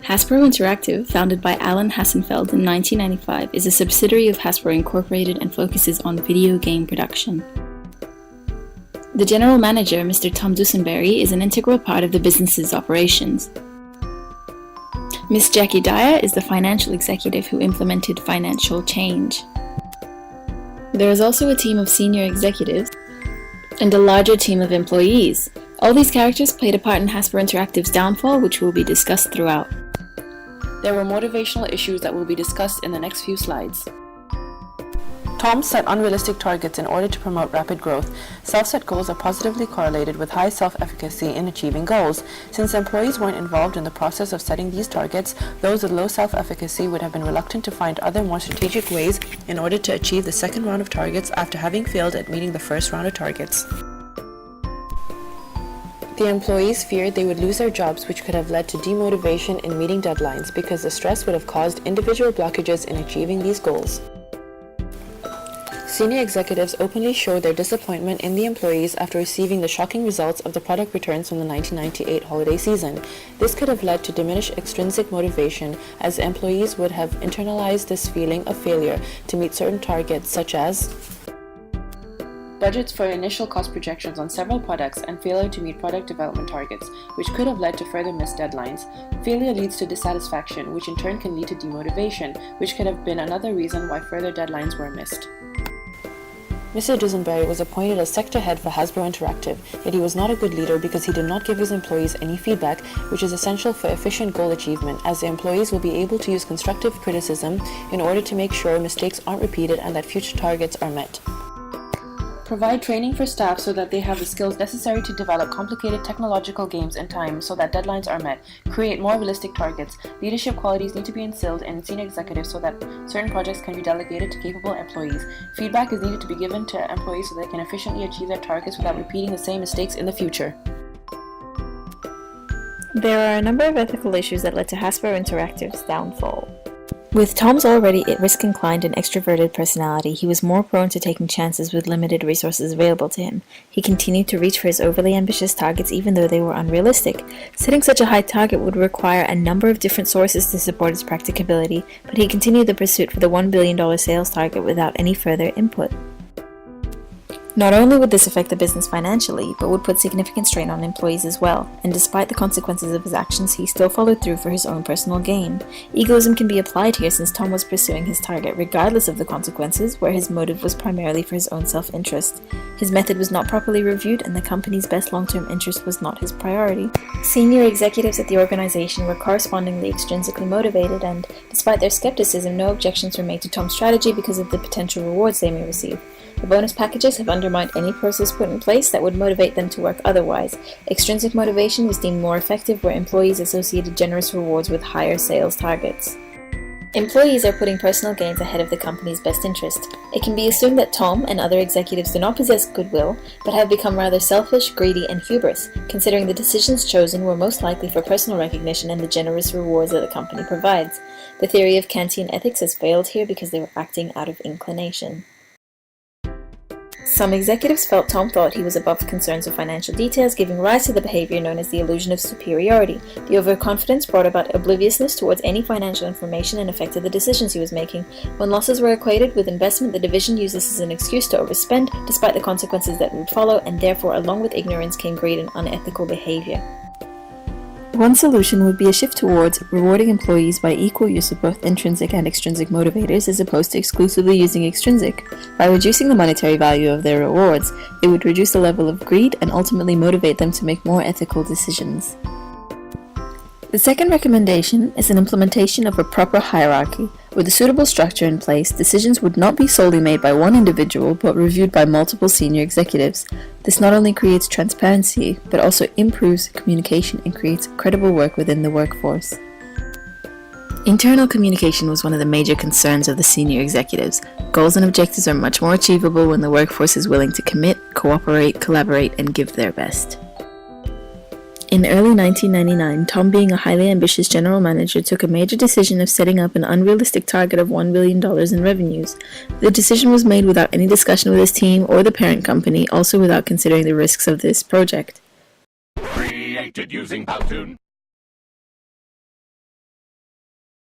Hasbro Interactive, founded by Alan Hassenfeld in 1995, is a subsidiary of Hasbro Incorporated and focuses on video game production. The general manager, Mr. Tom Dusenberry, is an integral part of the business's operations. Ms. Jackie Dyer is the financial executive who implemented financial change. There is also a team of senior executives and a larger team of employees. All these characters played a part in Hasbro Interactive's downfall, which will be discussed throughout. There were motivational issues that will be discussed in the next few slides. Tom set unrealistic targets in order to promote rapid growth. Self-set goals are positively correlated with high self-efficacy in achieving goals. Since employees weren't involved in the process of setting these targets, those with low self-efficacy would have been reluctant to find other more strategic ways in order to achieve the second round of targets after having failed at meeting the first round of targets. The employees feared they would lose their jobs, which could have led to demotivation in meeting deadlines because the stress would have caused individual blockages in achieving these goals. Senior executives openly showed their disappointment in the employees after receiving the shocking results of the product returns from the 1998 holiday season. This could have led to diminished extrinsic motivation, as employees would have internalized this feeling of failure to meet certain targets, such as budgets for initial cost projections on several products and failure to meet product development targets, which could have led to further missed deadlines. Failure leads to dissatisfaction, which in turn can lead to demotivation, which could have been another reason why further deadlines were missed. Mr. Dusenberry was appointed as sector head for Hasbro Interactive, yet he was not a good leader because he did not give his employees any feedback, which is essential for efficient goal achievement, as the employees will be able to use constructive criticism in order to make sure mistakes aren't repeated and that future targets are met. Provide training for staff so that they have the skills necessary to develop complicated technological games in time so that deadlines are met. Create more realistic targets. Leadership qualities need to be instilled in senior executives so that certain projects can be delegated to capable employees. Feedback is needed to be given to employees so they can efficiently achieve their targets without repeating the same mistakes in the future. There are a number of ethical issues that led to Hasbro Interactive's downfall. With Tom's already risk-inclined and extroverted personality, he was more prone to taking chances with limited resources available to him. He continued to reach for his overly ambitious targets even though they were unrealistic. Setting such a high target would require a number of different sources to support its practicability, but he continued the pursuit for the $1 billion sales target without any further input. Not only would this affect the business financially, but would put significant strain on employees as well, and despite the consequences of his actions, he still followed through for his own personal gain. Egoism can be applied here since Tom was pursuing his target regardless of the consequences, where his motive was primarily for his own self-interest. His method was not properly reviewed, and the company's best long-term interest was not his priority. Senior executives at the organization were correspondingly extrinsically motivated, and despite their skepticism, no objections were made to Tom's strategy because of the potential rewards they may receive. The bonus packages have undermined any process put in place that would motivate them to work otherwise. Extrinsic motivation was deemed more effective where employees associated generous rewards with higher sales targets. Employees are putting personal gains ahead of the company's best interest. It can be assumed that Tom and other executives do not possess goodwill, but have become rather selfish, greedy, and hubris, considering the decisions chosen were most likely for personal recognition and the generous rewards that the company provides. The theory of Kantian ethics has failed here because they were acting out of inclination. Some executives felt Tom thought he was above concerns of financial details, giving rise to the behavior known as the illusion of superiority. The overconfidence brought about obliviousness towards any financial information and affected the decisions he was making. When losses were equated with investment, the division used this as an excuse to overspend, despite the consequences that would follow, and therefore along with ignorance came greed and unethical behavior. One solution would be a shift towards rewarding employees by equal use of both intrinsic and extrinsic motivators as opposed to exclusively using extrinsic. By reducing the monetary value of their rewards, it would reduce the level of greed and ultimately motivate them to make more ethical decisions. The second recommendation is an implementation of a proper hierarchy. With a suitable structure in place, decisions would not be solely made by one individual but reviewed by multiple senior executives. This not only creates transparency, but also improves communication and creates credible work within the workforce. Internal communication was one of the major concerns of the senior executives. Goals and objectives are much more achievable when the workforce is willing to commit, cooperate, collaborate, and give their best. In early 1999, Tom, being a highly ambitious general manager, took a major decision of setting up an unrealistic target of $1 billion in revenues. The decision was made without any discussion with his team or the parent company, also without considering the risks of this project. Created using Powtoon.